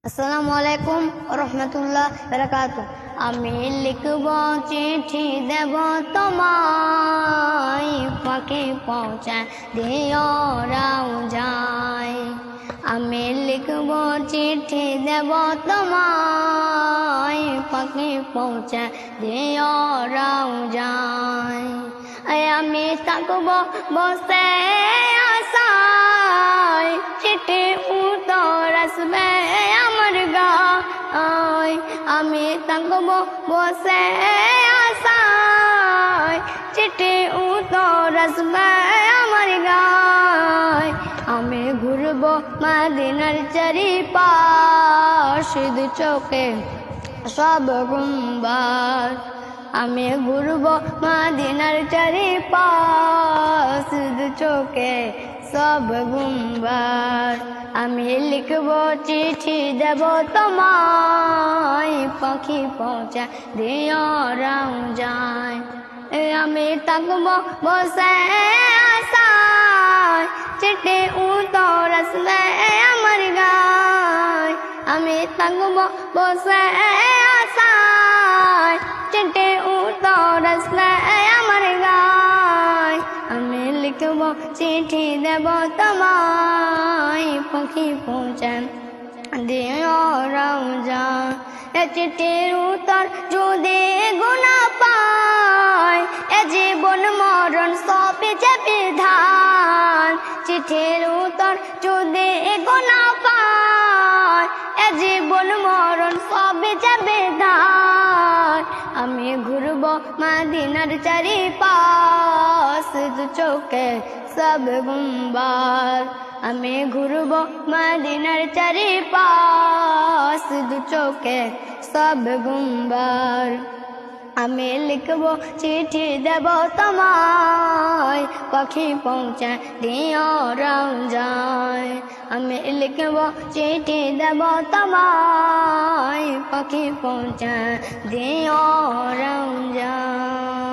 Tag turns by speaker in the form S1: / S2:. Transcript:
S1: আসসালামু আলাইকুম রহমতুল্লাহ বারাকাতুহু। আমি লিখব চিঠি দেব তোমায়, পাখি পৌঁছা দিও রওজায়। আমি লিখব চিঠি দেব তোমায়, পাখি পৌঁছা দিও রওজায়। আমি থাকব বসে আশায়, চিঠি উত্তর আসবে আমার গায়। আমি থাকব বসে আশায়, চিঠি উত্তর আসবে আমার গায়। আমি ঘুরব মদিনার চারিপাশ, দু চোখে সব গুম্বার। আমি ঘুরব মদিনার চারিপাশ, দু চোখে সব গুম্বার। আমি লিখব চিঠি দেব তোমায়, পাখি পৌঁছা দিও রওজায়। আমি থাকব বসে আশায়, চিঠি উত্তর আসবে আমার গায়। আমি থাকব বসে আশায়, চিঠি উত্তর আসবে আমার গায়। আমি লিখব চিঠি দেব তোমায়, পাখি পৌঁছা দিও রওজায়। চিঠির উত্তর যদি গুনা পায়, এ জীবন মরণ সবই যে বিধান। চিঠির উত্তর যদি গুনা পায়, এ জীবন মরণ সবই যে বিধান। আমি ঘুরব মদিনার চারিপাশ, দু চোখে সব গুম্বার। আমি ঘুরব মদিনার চারিপাশ, দু চোখে সব গুম্বার। আমি লিখব চিঠি দেব তোমায়, পাখি পৌঁছা দিও রওজায়। আমি লিখব চিঠি দেব তোমায়, পাখি পৌঁছা দিও রওজায়।